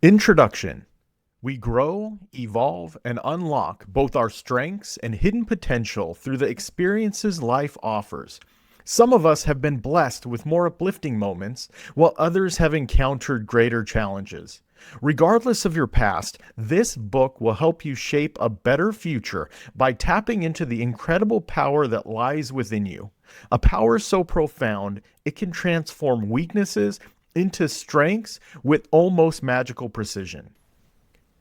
Introduction. We grow, evolve, and unlock both our strengths and hidden potential through the experiences life offers. Some of us have been blessed with more uplifting moments, while others have encountered greater challenges. Regardless of your past, this book will help you shape a better future by tapping into the incredible power that lies within you. A power so profound, it can transform weaknesses into strengths with almost magical precision.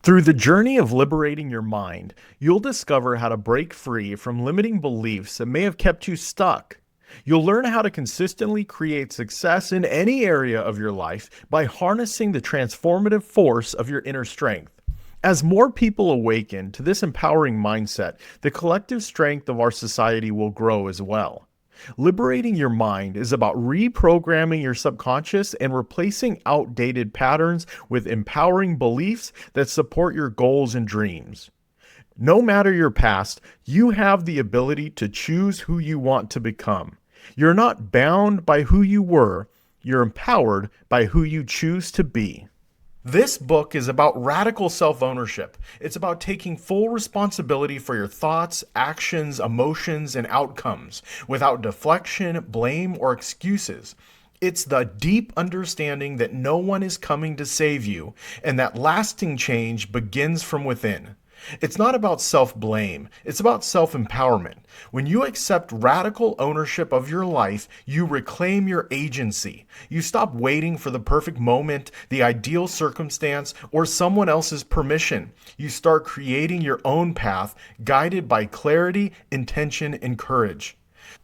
Through the journey of liberating your mind, you'll discover how to break free from limiting beliefs that may have kept you stuck. You'll learn how to consistently create success in any area of your life by harnessing the transformative force of your inner strength. As more people awaken to this empowering mindset, the collective strength of our society will grow as well. Liberating your mind is about reprogramming your subconscious and replacing outdated patterns with empowering beliefs that support your goals and dreams. No matter your past, you have the ability to choose who you want to become. You're not bound by who you were, you're empowered by who you choose to be. This book is about radical self-ownership. It's about taking full responsibility for your thoughts, actions, emotions, and outcomes without deflection, blame, or excuses. It's the deep understanding that no one is coming to save you and that lasting change begins from within. It's not about self-blame, it's about self-empowerment. When you accept radical ownership of your life, you reclaim your agency. You stop waiting for the perfect moment, the ideal circumstance, or someone else's permission. You start creating your own path, guided by clarity, intention, and courage.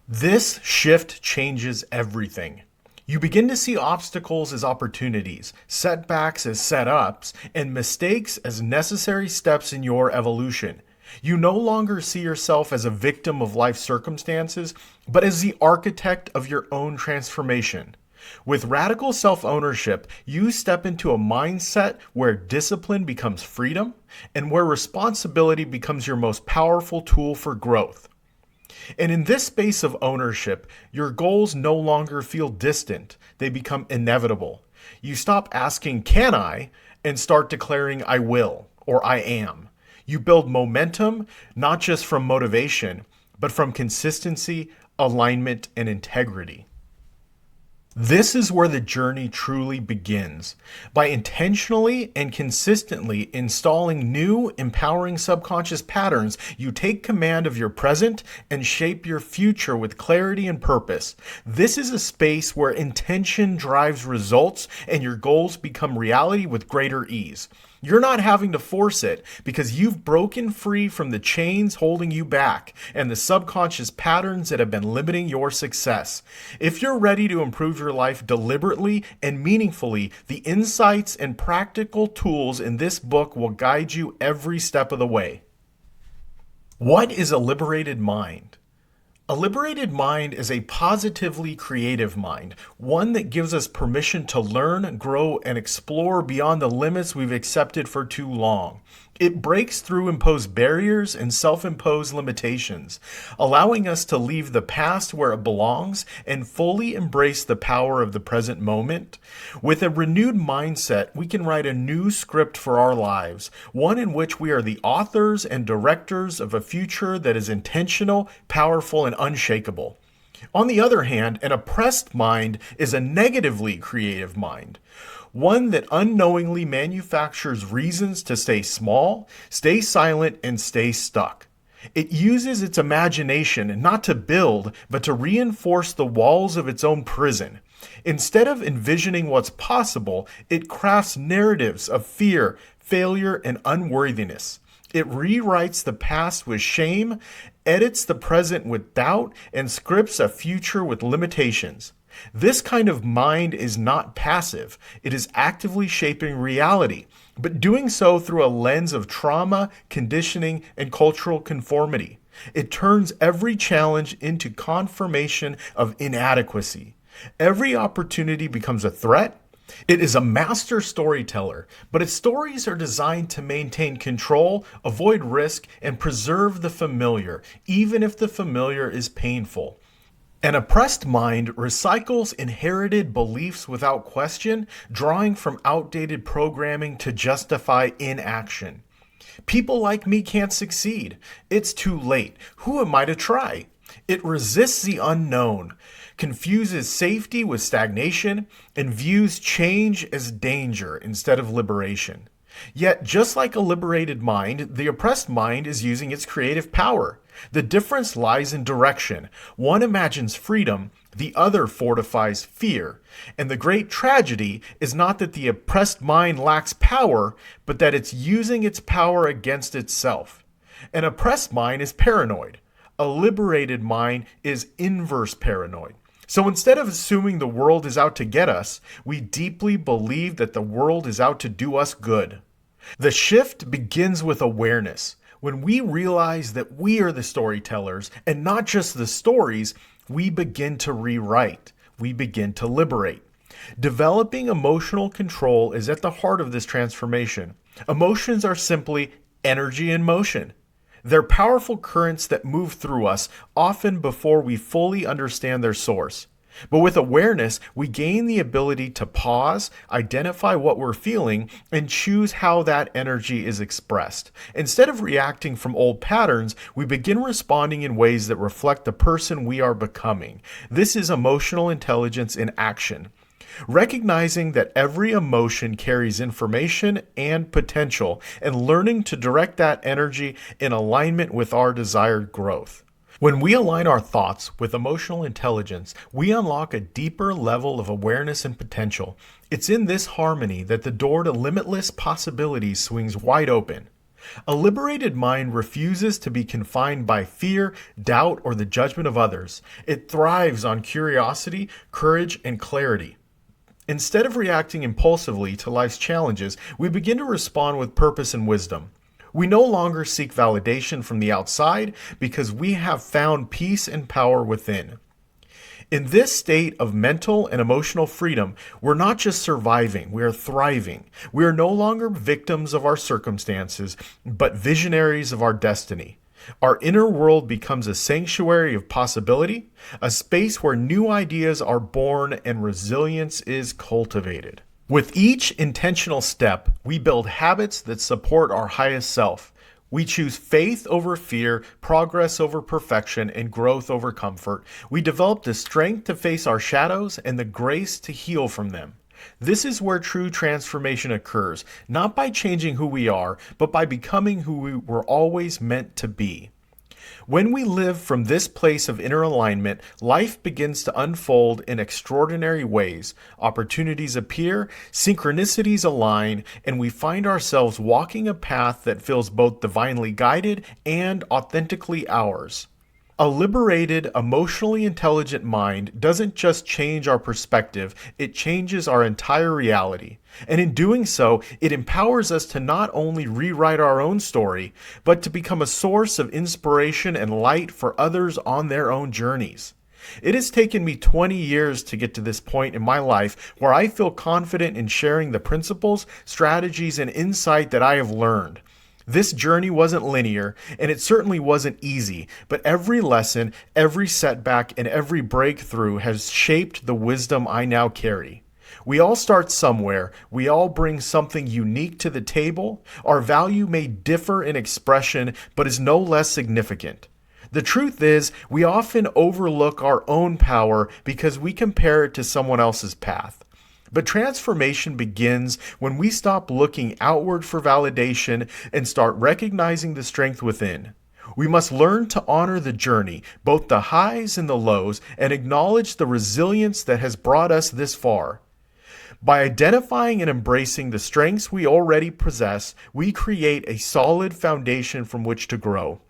This shift changes everything. You begin to see obstacles as opportunities, setbacks as setups, and mistakes as necessary steps in your evolution. You no longer see yourself as a victim of life circumstances, but as the architect of your own transformation. With radical self-ownership, you step into a mindset where discipline becomes freedom and where responsibility becomes your most powerful tool for growth. And in this space of ownership, your goals no longer feel distant. They become inevitable. You stop asking, "Can I?" and start declaring, "I will," or "I am." You build momentum, not just from motivation, but from consistency, alignment, and integrity. This is where the journey truly begins. By intentionally and consistently installing new, empowering subconscious patterns, you take command of your present and shape your future with clarity and purpose. This is a space where intention drives results and your goals become reality with greater ease. You're not having to force it because you've broken free from the chains holding you back and the subconscious patterns that have been limiting your success. If you're ready to improve your life deliberately and meaningfully, the insights and practical tools in this book will guide you every step of the way. What is a liberated mind? A liberated mind is a positively creative mind, one that gives us permission to learn, grow, and explore beyond the limits we've accepted for too long. It breaks through imposed barriers and self-imposed limitations, allowing us to leave the past where it belongs and fully embrace the power of the present moment. With a renewed mindset, we can write a new script for our lives, one in which we are the authors and directors of a future that is intentional, powerful, and unshakable. On the other hand, an oppressed mind is a negatively creative mind, one that unknowingly manufactures reasons to stay small, stay silent, and stay stuck. It uses its imagination not to build, but to reinforce the walls of its own prison. Instead of envisioning what's possible, it crafts narratives of fear, failure, and unworthiness. It rewrites the past with shame, edits the present with doubt, and scripts a future with limitations. This kind of mind is not passive. It is actively shaping reality, but doing so through a lens of trauma, conditioning, and cultural conformity. It turns every challenge into confirmation of inadequacy. Every opportunity becomes a threat. It is a master storyteller, but its stories are designed to maintain control, avoid risk, and preserve the familiar, even if the familiar is painful. An oppressed mind recycles inherited beliefs without question, drawing from outdated programming to justify inaction. People like me can't succeed. It's too late. Who am I to try? It resists the unknown, confuses safety with stagnation, and views change as danger instead of liberation. Yet, just like a liberated mind, the oppressed mind is using its creative power. The difference lies in direction. One imagines freedom, the other fortifies fear. And the great tragedy is not that the oppressed mind lacks power, but that it's using its power against itself. An oppressed mind is paranoid. A liberated mind is inverse paranoid. So instead of assuming the world is out to get us, we deeply believe that the world is out to do us good. The shift begins with awareness. When we realize that we are the storytellers and not just the stories, we begin to rewrite. We begin to liberate. Developing emotional control is at the heart of this transformation. Emotions are simply energy in motion. They're powerful currents that move through us, often before we fully understand their source. But with awareness, we gain the ability to pause, identify what we're feeling, and choose how that energy is expressed. Instead of reacting from old patterns, we begin responding in ways that reflect the person we are becoming. This is emotional intelligence in action. Recognizing that every emotion carries information and potential, and learning to direct that energy in alignment with our desired growth. When we align our thoughts with emotional intelligence, we unlock a deeper level of awareness and potential. It's in this harmony that the door to limitless possibilities swings wide open. A liberated mind refuses to be confined by fear, doubt, or the judgment of others. It thrives on curiosity, courage, and clarity. Instead of reacting impulsively to life's challenges, we begin to respond with purpose and wisdom. We no longer seek validation from the outside because we have found peace and power within. In this state of mental and emotional freedom, we're not just surviving, we are thriving. We are no longer victims of our circumstances, but visionaries of our destiny. Our inner world becomes a sanctuary of possibility, a space where new ideas are born and resilience is cultivated. With each intentional step, we build habits that support our highest self. We choose faith over fear, progress over perfection, and growth over comfort. We develop the strength to face our shadows and the grace to heal from them. This is where true transformation occurs, not by changing who we are, but by becoming who we were always meant to be. When we live from this place of inner alignment, life begins to unfold in extraordinary ways. Opportunities appear, synchronicities align, and we find ourselves walking a path that feels both divinely guided and authentically ours. A liberated, emotionally intelligent mind doesn't just change our perspective, it changes our entire reality. And in doing so, it empowers us to not only rewrite our own story, but to become a source of inspiration and light for others on their own journeys. It has taken me 20 years to get to this point in my life where I feel confident in sharing the principles, strategies, and insight that I have learned. This journey wasn't linear, and it certainly wasn't easy, but every lesson, every setback, and every breakthrough has shaped the wisdom I now carry. We all start somewhere. We all bring something unique to the table. Our value may differ in expression, but is no less significant. The truth is, we often overlook our own power because we compare it to someone else's path. But transformation begins when we stop looking outward for validation and start recognizing the strength within. We must learn to honor the journey, both the highs and the lows, and acknowledge the resilience that has brought us this far. By identifying and embracing the strengths we already possess, we create a solid foundation from which to grow.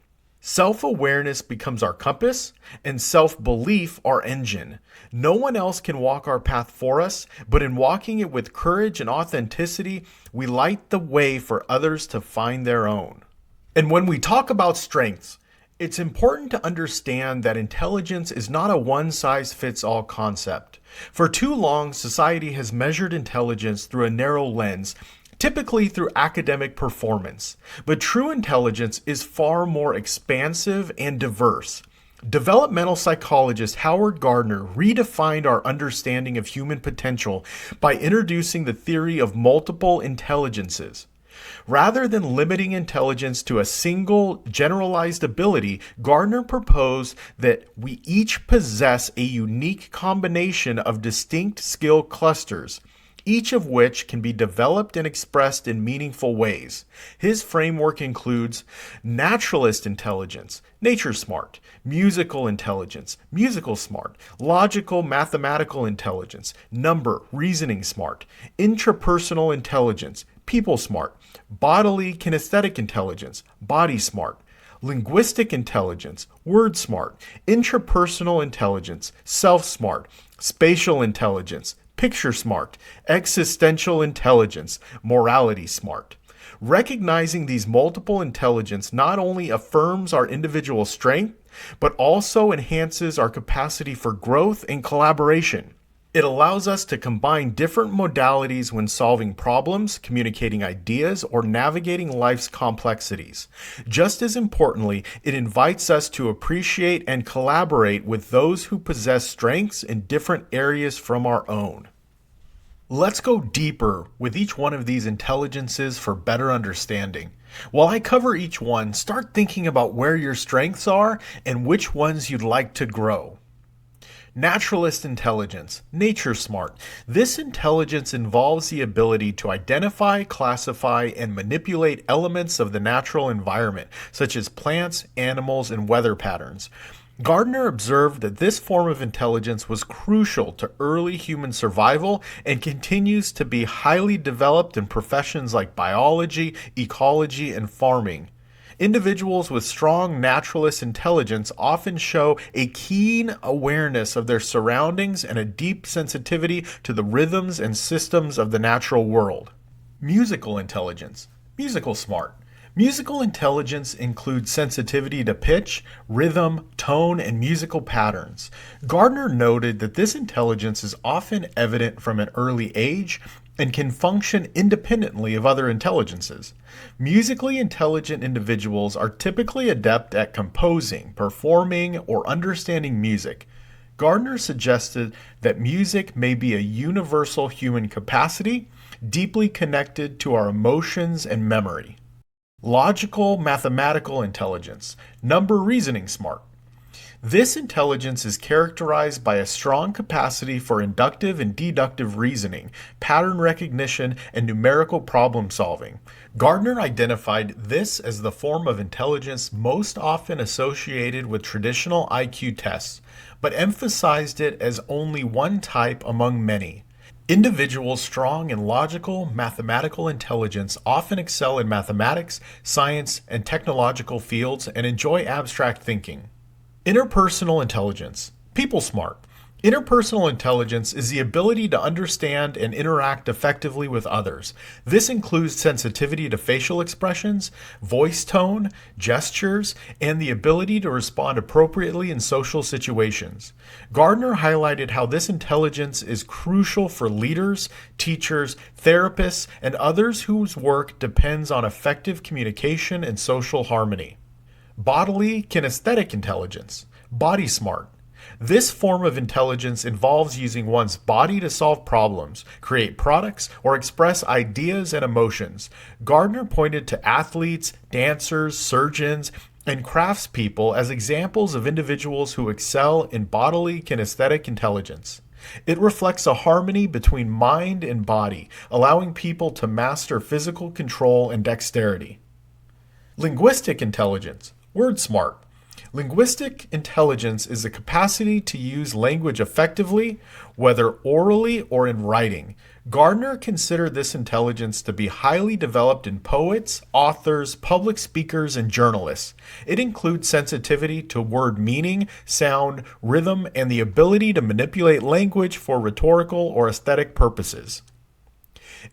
Self-awareness becomes our compass, and self-belief our engine. No one else can walk our path for us, but in walking it with courage and authenticity, we light the way for others to find their own. And when we talk about strengths, it's important to understand that intelligence is not a one-size-fits-all concept. For too long, society has measured intelligence through a narrow lens, typically through academic performance. But true intelligence is far more expansive and diverse. Developmental psychologist Howard Gardner redefined our understanding of human potential by introducing the theory of multiple intelligences. Rather than limiting intelligence to a single generalized ability, Gardner proposed that we each possess a unique combination of distinct skill clusters, each of which can be developed and expressed in meaningful ways. His framework includes naturalist intelligence, nature smart, musical intelligence, musical smart, logical mathematical intelligence, number, reasoning smart, intrapersonal intelligence, people smart, bodily kinesthetic intelligence, body smart, linguistic intelligence, word smart, intrapersonal intelligence, self smart, spatial intelligence, picture smart, existential intelligence, morality smart. Recognizing these multiple intelligence not only affirms our individual strength, but also enhances our capacity for growth and collaboration. It allows us to combine different modalities when solving problems, communicating ideas, or navigating life's complexities. Just as importantly, it invites us to appreciate and collaborate with those who possess strengths in different areas from our own. Let's go deeper with each one of these intelligences for better understanding. While I cover each one, start thinking about where your strengths are and which ones you'd like to grow. Naturalist intelligence, nature smart. This intelligence involves the ability to identify, classify, and manipulate elements of the natural environment, such as plants, animals, and weather patterns. Gardner observed that this form of intelligence was crucial to early human survival and continues to be highly developed in professions like biology, ecology, and farming. Individuals with strong naturalist intelligence often show a keen awareness of their surroundings and a deep sensitivity to the rhythms and systems of the natural world. Musical intelligence, musical smart. Musical intelligence includes sensitivity to pitch, rhythm, tone, and musical patterns. Gardner noted that this intelligence is often evident from an early age and can function independently of other intelligences. Musically intelligent individuals are typically adept at composing, performing, or understanding music. Gardner suggested that music may be a universal human capacity, deeply connected to our emotions and memory. Logical mathematical intelligence, number reasoning smart. This intelligence is characterized by a strong capacity for inductive and deductive reasoning, pattern recognition, and numerical problem solving. Gardner identified this as the form of intelligence most often associated with traditional IQ tests, but emphasized it as only one type among many. Individuals strong in logical, mathematical intelligence often excel in mathematics, science, and technological fields and enjoy abstract thinking. Interpersonal intelligence, people smart. Interpersonal intelligence is the ability to understand and interact effectively with others. This includes sensitivity to facial expressions, voice tone, gestures, and the ability to respond appropriately in social situations. Gardner highlighted how this intelligence is crucial for leaders, teachers, therapists, and others whose work depends on effective communication and social harmony. Bodily kinesthetic intelligence, body smart. This form of intelligence involves using one's body to solve problems, create products, or express ideas and emotions. Gardner pointed to athletes, dancers, surgeons, and craftspeople as examples of individuals who excel in bodily kinesthetic intelligence. It reflects a harmony between mind and body, allowing people to master physical control and dexterity. Linguistic intelligence, word smart. Linguistic intelligence is the capacity to use language effectively, whether orally or in writing. Gardner considered this intelligence to be highly developed in poets, authors, public speakers, and journalists. It includes sensitivity to word meaning, sound, rhythm, and the ability to manipulate language for rhetorical or aesthetic purposes.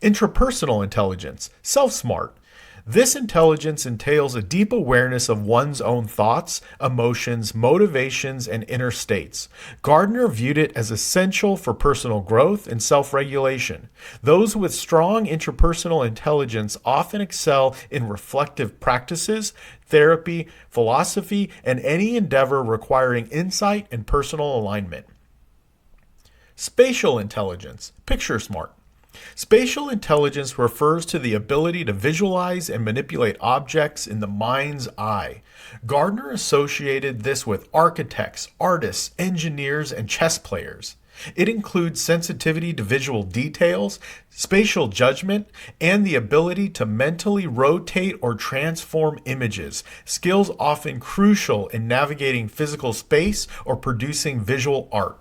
Intrapersonal intelligence, self-smart. This intelligence entails a deep awareness of one's own thoughts, emotions, motivations, and inner states. Gardner viewed it as essential for personal growth and self-regulation. Those with strong interpersonal intelligence often excel in reflective practices, therapy, philosophy, and any endeavor requiring insight and personal alignment. Spatial intelligence, picture smart. Spatial intelligence refers to the ability to visualize and manipulate objects in the mind's eye. Gardner associated this with architects, artists, engineers, and chess players. It includes sensitivity to visual details, spatial judgment, and the ability to mentally rotate or transform images, skills often crucial in navigating physical space or producing visual art.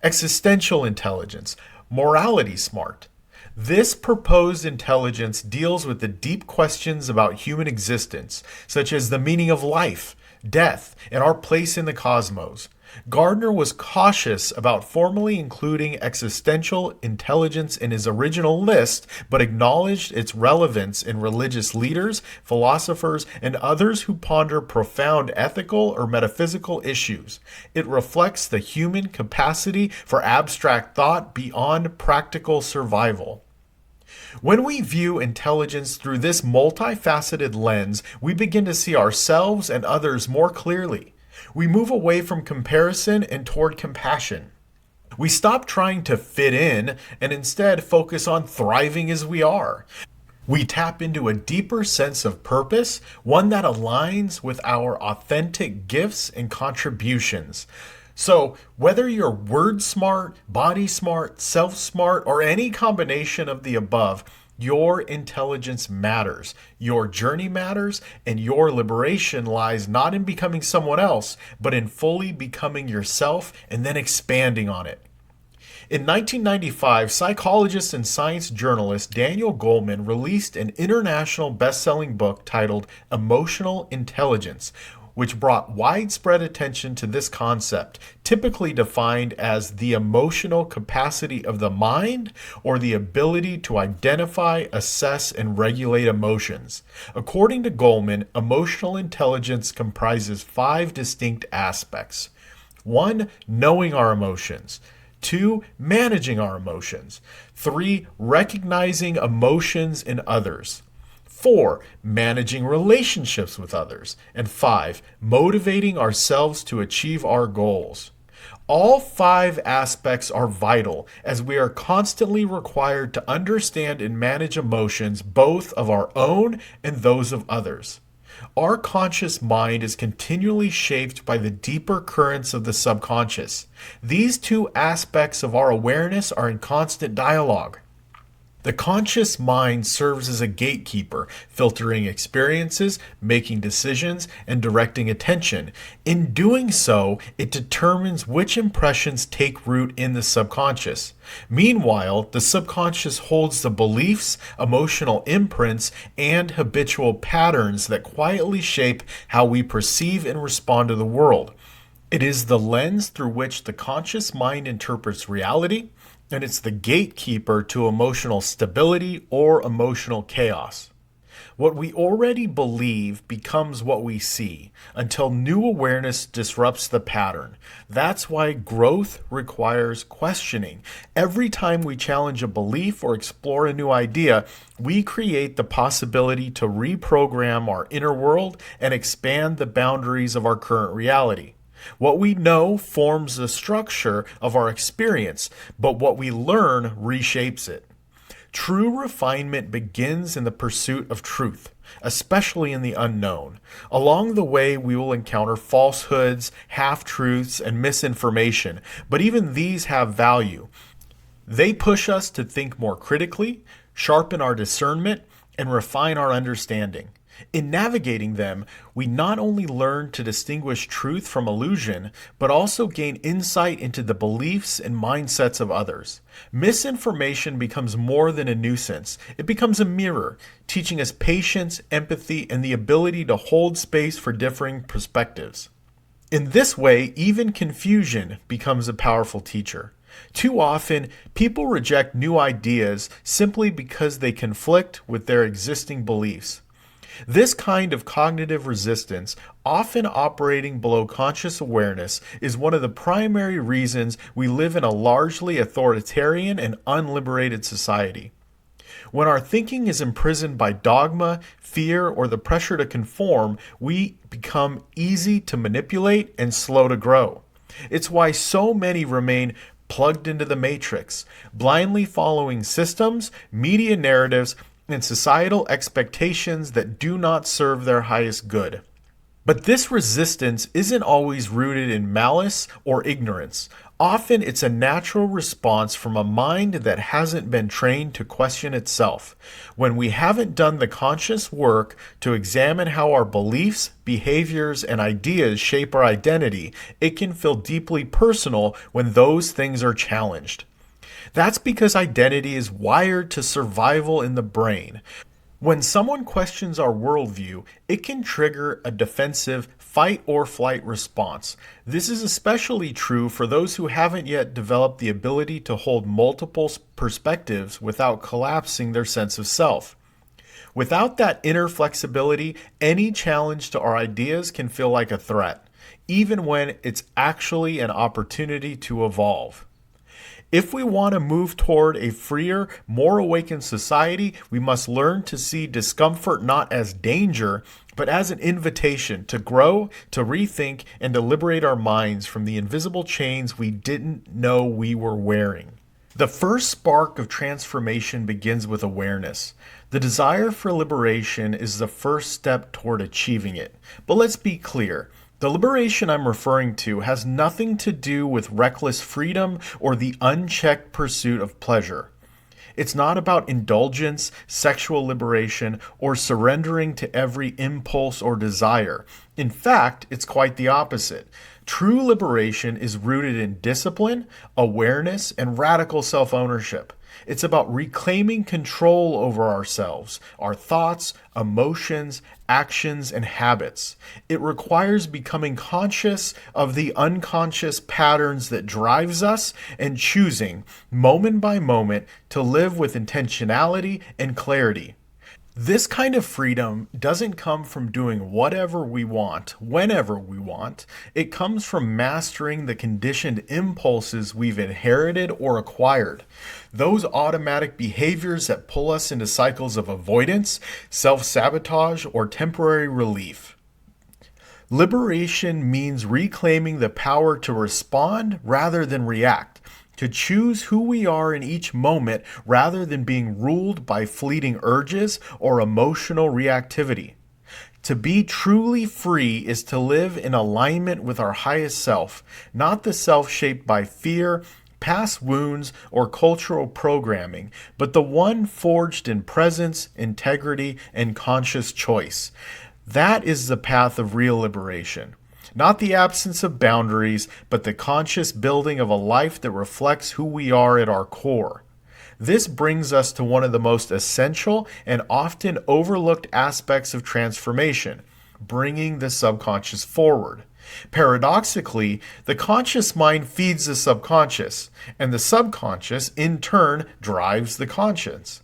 Existential intelligence, morality smart. This proposed intelligence deals with the deep questions about human existence, such as the meaning of life, death, and our place in the cosmos. Gardner was cautious about formally including existential intelligence in his original list, but acknowledged its relevance in religious leaders, philosophers, and others who ponder profound ethical or metaphysical issues. It reflects the human capacity for abstract thought beyond practical survival. When we view intelligence through this multifaceted lens, we begin to see ourselves and others more clearly. We move away from comparison and toward compassion. We stop trying to fit in and instead focus on thriving as we are. We tap into a deeper sense of purpose, one that aligns with our authentic gifts and contributions. So, whether you're word smart, body smart, self smart, or any combination of the above, your intelligence matters, your journey matters, and your liberation lies not in becoming someone else, but in fully becoming yourself and then expanding on it. In 1995, psychologist and science journalist Daniel Goleman released an international best-selling book titled Emotional Intelligence, which brought widespread attention to this concept, typically defined as the emotional capacity of the mind or the ability to identify, assess, and regulate emotions. According to Goleman, emotional intelligence comprises 5 distinct aspects. 1. Knowing our emotions. 2. Managing our emotions. 3. Recognizing emotions in others. 4. Managing relationships with others. And 5. Motivating ourselves to achieve our goals. All 5 aspects are vital as we are constantly required to understand and manage emotions, both of our own and those of others. Our conscious mind is continually shaped by the deeper currents of the subconscious. These 2 aspects of our awareness are in constant dialogue. The conscious mind serves as a gatekeeper, filtering experiences, making decisions, and directing attention. In doing so, it determines which impressions take root in the subconscious. Meanwhile, the subconscious holds the beliefs, emotional imprints, and habitual patterns that quietly shape how we perceive and respond to the world. It is the lens through which the conscious mind interprets reality, and it's the gatekeeper to emotional stability or emotional chaos. What we already believe becomes what we see until new awareness disrupts the pattern. That's why growth requires questioning. Every time we challenge a belief or explore a new idea, we create the possibility to reprogram our inner world and expand the boundaries of our current reality. What we know forms the structure of our experience, but what we learn reshapes it. True refinement begins in the pursuit of truth, especially in the unknown. Along the way, we will encounter falsehoods, half-truths, and misinformation, but even these have value. They push us to think more critically, sharpen our discernment, and refine our understanding. In navigating them, we not only learn to distinguish truth from illusion, but also gain insight into the beliefs and mindsets of others. Misinformation becomes more than a nuisance. It becomes a mirror, teaching us patience, empathy, and the ability to hold space for differing perspectives. In this way, even confusion becomes a powerful teacher. Too often, people reject new ideas simply because they conflict with their existing beliefs. This kind of cognitive resistance, often operating below conscious awareness, is one of the primary reasons we live in a largely authoritarian and unliberated society. When our thinking is imprisoned by dogma, fear, or the pressure to conform, we become easy to manipulate and slow to grow. It's why so many remain plugged into the matrix, blindly following systems, media narratives, and societal expectations that do not serve their highest good. But this resistance isn't always rooted in malice or ignorance. Often it's a natural response from a mind that hasn't been trained to question itself. When we haven't done the conscious work to examine how our beliefs, behaviors, and ideas shape our identity, it can feel deeply personal when those things are challenged. That's because identity is wired to survival in the brain. When someone questions our worldview, it can trigger a defensive fight or flight response. This is especially true for those who haven't yet developed the ability to hold multiple perspectives without collapsing their sense of self. Without that inner flexibility, any challenge to our ideas can feel like a threat, even when it's actually an opportunity to evolve. If we want to move toward a freer, more awakened society, we must learn to see discomfort not as danger, but as an invitation to grow, to rethink, and to liberate our minds from the invisible chains we didn't know we were wearing. The first spark of transformation begins with awareness. The desire for liberation is the first step toward achieving it. But let's be clear. The liberation I'm referring to has nothing to do with reckless freedom or the unchecked pursuit of pleasure. It's not about indulgence, sexual liberation, or surrendering to every impulse or desire. In fact, it's quite the opposite. True liberation is rooted in discipline, awareness, and radical self-ownership. It's about reclaiming control over ourselves, our thoughts, emotions, actions, and habits. It requires becoming conscious of the unconscious patterns that drives us and choosing, moment by moment, to live with intentionality and clarity. This kind of freedom doesn't come from doing whatever we want, whenever we want. It comes from mastering the conditioned impulses we've inherited or acquired. Those automatic behaviors that pull us into cycles of avoidance, self-sabotage, or temporary relief. Liberation means reclaiming the power to respond rather than react. To choose who we are in each moment rather than being ruled by fleeting urges or emotional reactivity. To be truly free is to live in alignment with our highest self, not the self shaped by fear, past wounds, or cultural programming, but the one forged in presence, integrity, and conscious choice. That is the path of real liberation. Not the absence of boundaries, but the conscious building of a life that reflects who we are at our core. This brings us to one of the most essential and often overlooked aspects of transformation, bringing the subconscious forward. Paradoxically, the conscious mind feeds the subconscious, and the subconscious, in turn, drives the conscious.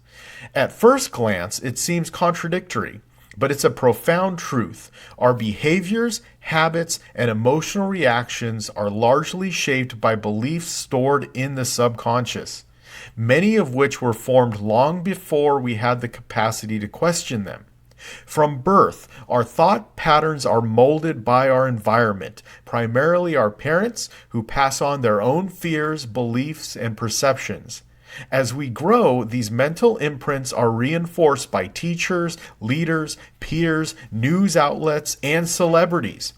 At first glance, it seems contradictory. But it's a profound truth. Our behaviors, habits, and emotional reactions are largely shaped by beliefs stored in the subconscious, many of which were formed long before we had the capacity to question them. From birth, our thought patterns are molded by our environment, primarily our parents, who pass on their own fears, beliefs, and perceptions. As we grow, these mental imprints are reinforced by teachers, leaders, peers, news outlets, and celebrities.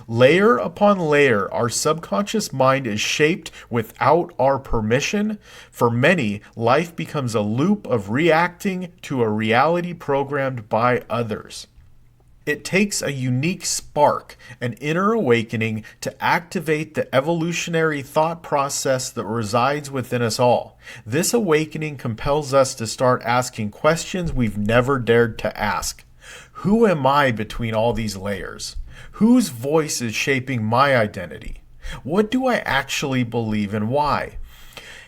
Layer upon layer, our subconscious mind is shaped without our permission. For many, life becomes a loop of reacting to a reality programmed by others. It takes a unique spark, an inner awakening, to activate the evolutionary thought process that resides within us all. This awakening compels us to start asking questions we've never dared to ask. Who am I between all these layers? Whose voice is shaping my identity? What do I actually believe and why?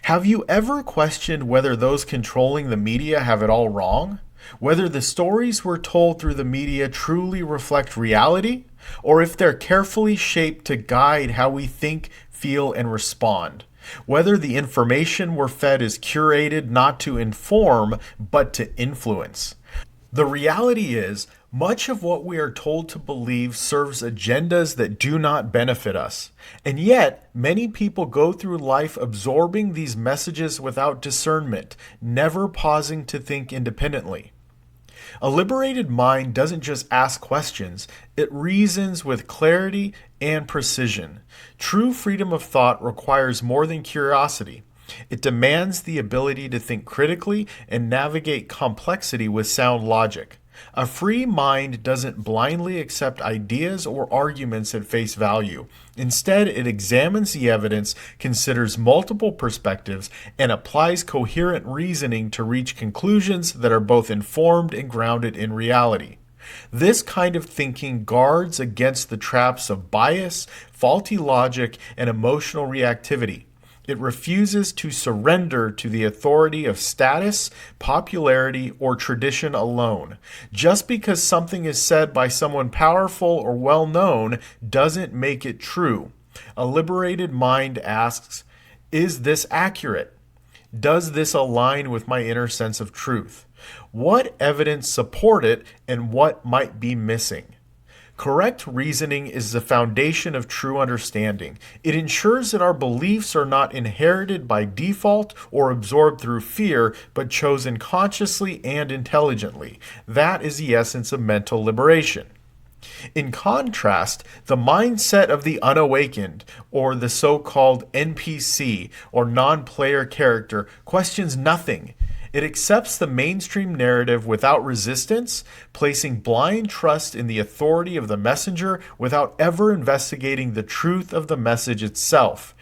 Have you ever questioned whether those controlling the media have it all wrong? Whether the stories we're told through the media truly reflect reality, or if they're carefully shaped to guide how we think, feel, and respond? Whether the information we're fed is curated not to inform, but to influence. The reality is, much of what we are told to believe serves agendas that do not benefit us. And yet, many people go through life absorbing these messages without discernment, never pausing to think independently. A liberated mind doesn't just ask questions, it reasons with clarity and precision. True freedom of thought requires more than curiosity. It demands the ability to think critically and navigate complexity with sound logic. A free mind doesn't blindly accept ideas or arguments at face value. Instead, it examines the evidence, considers multiple perspectives, and applies coherent reasoning to reach conclusions that are both informed and grounded in reality. This kind of thinking guards against the traps of bias, faulty logic, and emotional reactivity. It refuses to surrender to the authority of status, popularity, or tradition alone. Just because something is said by someone powerful or well-known doesn't make it true. A liberated mind asks, is this accurate? Does this align with my inner sense of truth? What evidence support it and what might be missing? Correct reasoning is the foundation of true understanding. It ensures that our beliefs are not inherited by default or absorbed through fear, but chosen consciously and intelligently. That is the essence of mental liberation. In contrast, the mindset of the unawakened, or the so-called NPC, or non-player character, questions nothing. It accepts the mainstream narrative without resistance, placing blind trust in the authority of the messenger without ever investigating the truth of the message itself.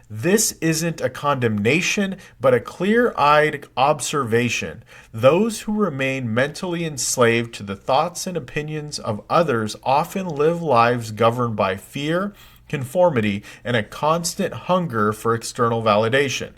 This isn't a condemnation, but a clear-eyed observation. Those who remain mentally enslaved to the thoughts and opinions of others often live lives governed by fear, conformity, and a constant hunger for external validation.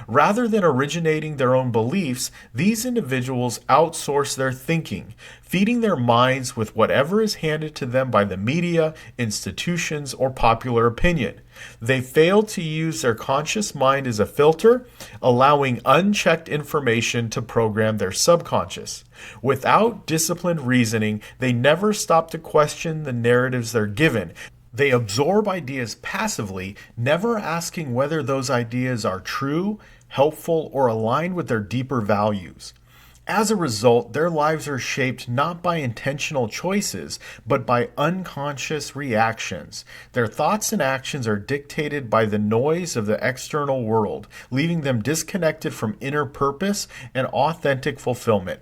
Rather than originating their own beliefs, these individuals outsource their thinking, feeding their minds with whatever is handed to them by the media, institutions, or popular opinion. They fail to use their conscious mind as a filter, allowing unchecked information to program their subconscious. Without disciplined reasoning, they never stop to question the narratives they're given. They absorb ideas passively, never asking whether those ideas are true, helpful, or aligned with their deeper values. As a result, their lives are shaped not by intentional choices, but by unconscious reactions. Their thoughts and actions are dictated by the noise of the external world, leaving them disconnected from inner purpose and authentic fulfillment.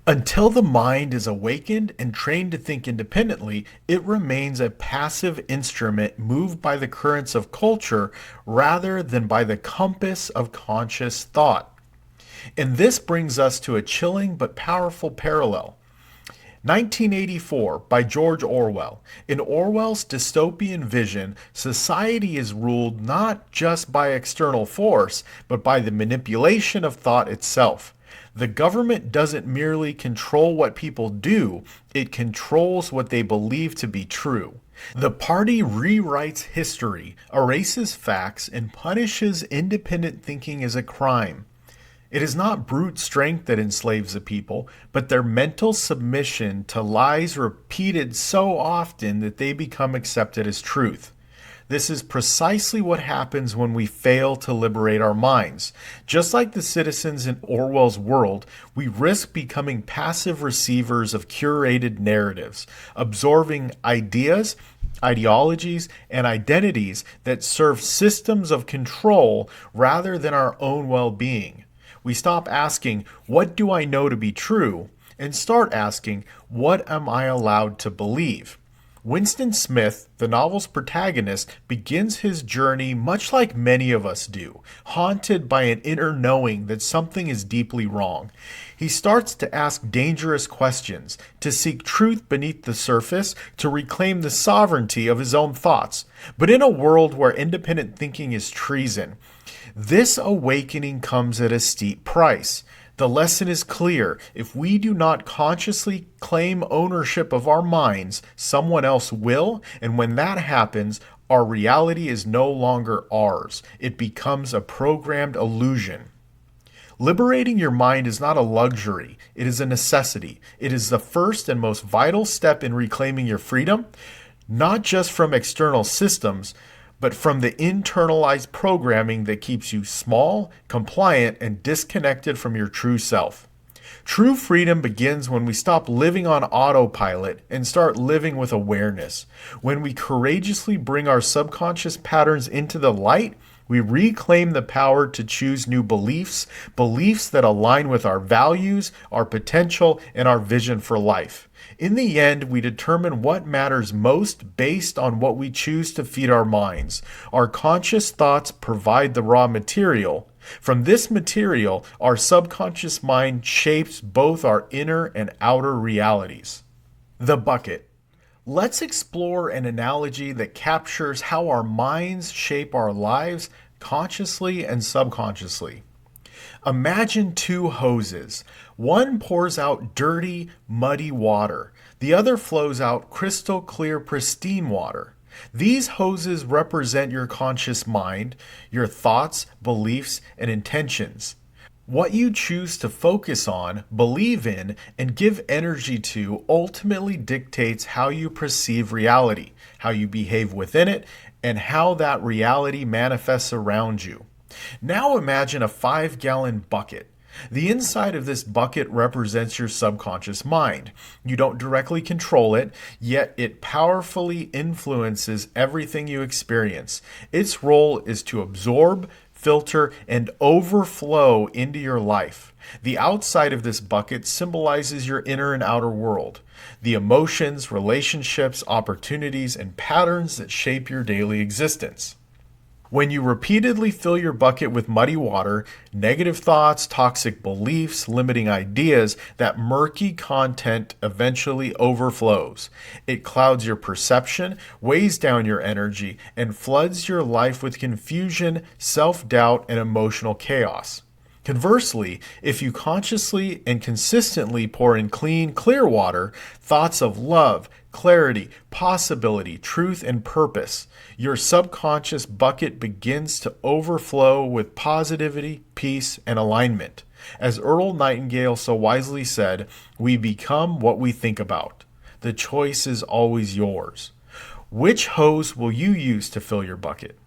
Until the mind is awakened and trained to think independently, it remains a passive instrument moved by the currents of culture rather than by the compass of conscious thought. And this brings us to a chilling but powerful parallel. 1984 by George Orwell. In Orwell's dystopian vision, society is ruled not just by external force, but by the manipulation of thought itself. The government doesn't merely control what people do, it controls what they believe to be true. The party rewrites history, erases facts, and punishes independent thinking as a crime. It is not brute strength that enslaves the people, but their mental submission to lies repeated so often that they become accepted as truth. This is precisely what happens when we fail to liberate our minds. Just like the citizens in Orwell's world, we risk becoming passive receivers of curated narratives, absorbing ideas, ideologies, and identities that serve systems of control rather than our own well-being. We stop asking, what do I know to be true? And start asking, what am I allowed to believe? Winston Smith, the novel's protagonist, begins his journey much like many of us do, haunted by an inner knowing that something is deeply wrong. He starts to ask dangerous questions, to seek truth beneath the surface, to reclaim the sovereignty of his own thoughts. But in a world where independent thinking is treason, This awakening comes at a steep price. The lesson is clear. If we do not consciously claim ownership of our minds, someone else will, and when that happens, our reality is no longer ours. It becomes a programmed illusion. Liberating your mind is not a luxury, it is a necessity. It is the first and most vital step in reclaiming your freedom, not just from external systems, but from the internalized programming that keeps you small, compliant, and disconnected from your true self. True freedom begins when we stop living on autopilot and start living with awareness. When we courageously bring our subconscious patterns into the light, we reclaim the power to choose new beliefs, beliefs that align with our values, our potential, and our vision for life. In the end, we determine what matters most based on what we choose to feed our minds. Our conscious thoughts provide the raw material. From this material, our subconscious mind shapes both our inner and outer realities. The bucket. Let's explore an analogy that captures how our minds shape our lives consciously and subconsciously. Imagine two hoses. One pours out dirty, muddy water. The other flows out crystal clear, pristine water. These hoses represent your conscious mind, your thoughts, beliefs, and intentions. What you choose to focus on, believe in, and give energy to ultimately dictates how you perceive reality, how you behave within it, and how that reality manifests around you. Now imagine a 5-gallon bucket. The inside of this bucket represents your subconscious mind. You don't directly control it, yet it powerfully influences everything you experience. Its role is to absorb, filter, and overflow into your life. The outside of this bucket symbolizes your inner and outer world, the emotions, relationships, opportunities, and patterns that shape your daily existence. When you repeatedly fill your bucket with muddy water, negative thoughts, toxic beliefs, limiting ideas, that murky content eventually overflows. It clouds your perception, weighs down your energy, and floods your life with confusion, self-doubt, and emotional chaos. Conversely, if you consciously and consistently pour in clean, clear water, thoughts of love, clarity, possibility, truth, and purpose, your subconscious bucket begins to overflow with positivity, peace, and alignment. As Earl Nightingale so wisely said, we become what we think about. The choice is always yours. Which hose will you use to fill your bucket?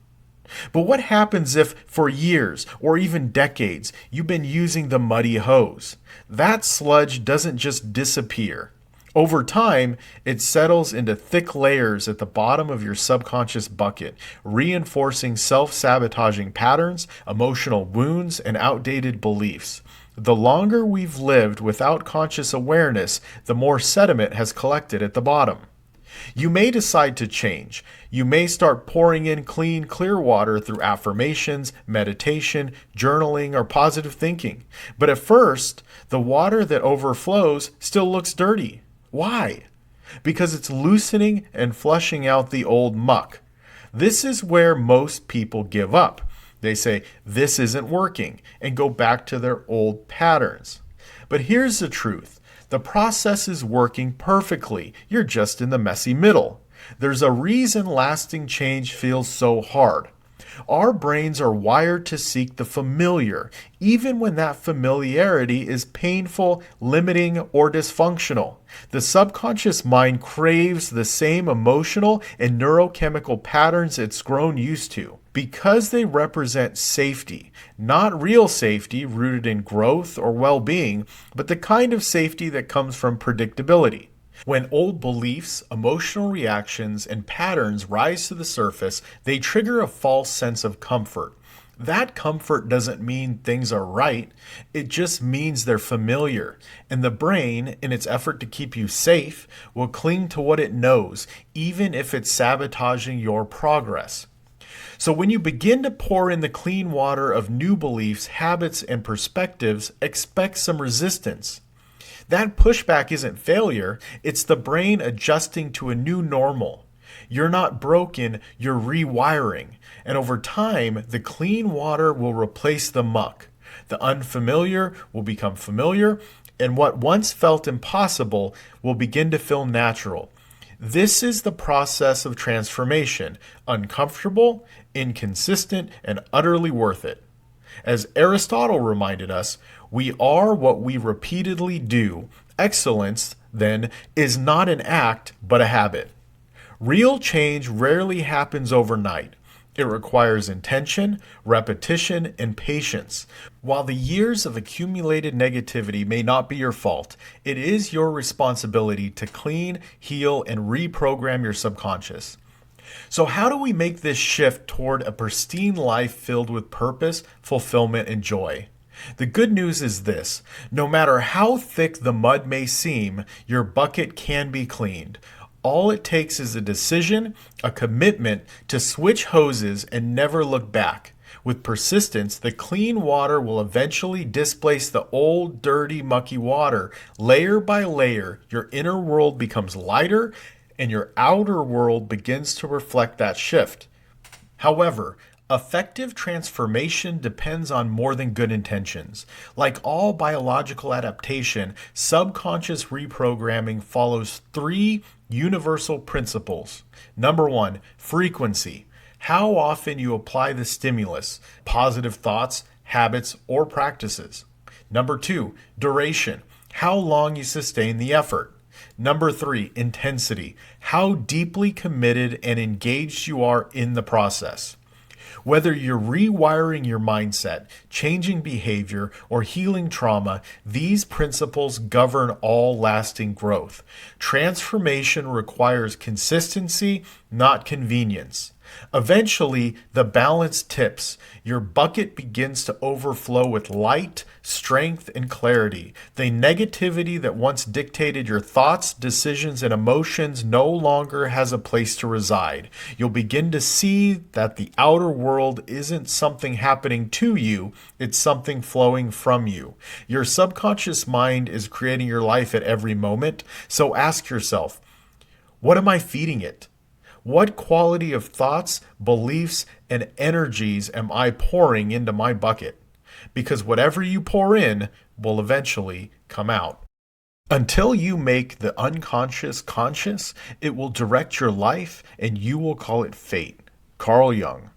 But what happens if, for years or even decades, you've been using the muddy hose? That sludge doesn't just disappear. Over time, it settles into thick layers at the bottom of your subconscious bucket, reinforcing self-sabotaging patterns, emotional wounds, and outdated beliefs. The longer we've lived without conscious awareness, the more sediment has collected at the bottom. You may decide to change. You may start pouring in clean, clear water through affirmations, meditation, journaling, or positive thinking. But at first, the water that overflows still looks dirty. Why? Because it's loosening and flushing out the old muck. This is where most people give up. They say, this isn't working, and go back to their old patterns. But here's the truth. The process is working perfectly. You're just in the messy middle. There's a reason lasting change feels so hard. Our brains are wired to seek the familiar, even when that familiarity is painful, limiting, or dysfunctional. The subconscious mind craves the same emotional and neurochemical patterns it's grown used to, because they represent safety, not real safety rooted in growth or well-being, but the kind of safety that comes from predictability. When old beliefs, emotional reactions, and patterns rise to the surface, they trigger a false sense of comfort. That comfort doesn't mean things are right, it just means they're familiar. And the brain, in its effort to keep you safe, will cling to what it knows, even if it's sabotaging your progress. So when you begin to pour in the clean water of new beliefs, habits, and perspectives, expect some resistance. That pushback isn't failure, it's the brain adjusting to a new normal. You're not broken, you're rewiring. And over time, the clean water will replace the muck. The unfamiliar will become familiar, and what once felt impossible will begin to feel natural. This is the process of transformation, uncomfortable, inconsistent, and utterly worth it. As Aristotle reminded us, we are what we repeatedly do. Excellence, then, is not an act, but a habit. Real change rarely happens overnight. It requires intention, repetition, and patience. While the years of accumulated negativity may not be your fault, it is your responsibility to clean, heal, and reprogram your subconscious. So, how do we make this shift toward a pristine life filled with purpose, fulfillment, and joy? The good news is this: no matter how thick the mud may seem, your bucket can be cleaned. All it takes is a decision, a commitment to switch hoses and never look back. With persistence, the clean water will eventually displace the old, dirty, mucky water. Layer by layer, your inner world becomes lighter and your outer world begins to reflect that shift. However, effective transformation depends on more than good intentions. Like all biological adaptation, subconscious reprogramming follows three universal principles. Number one, frequency. How often you apply the stimulus, positive thoughts, habits, or practices. Number two, duration. How long you sustain the effort. Number three, intensity. How deeply committed and engaged you are in the process. Whether you're rewiring your mindset, changing behavior, or healing trauma, these principles govern all lasting growth. Transformation requires consistency, not convenience. Eventually, the balance tips. Your bucket begins to overflow with light, strength, and clarity. The negativity that once dictated your thoughts, decisions, and emotions no longer has a place to reside. You'll begin to see that the outer world isn't something happening to you, it's something flowing from you. Your subconscious mind is creating your life at every moment, so ask yourself, what am I feeding it? What quality of thoughts, beliefs, and energies am I pouring into my bucket? Because whatever you pour in will eventually come out. Until you make the unconscious conscious, it will direct your life and you will call it fate. Carl Jung.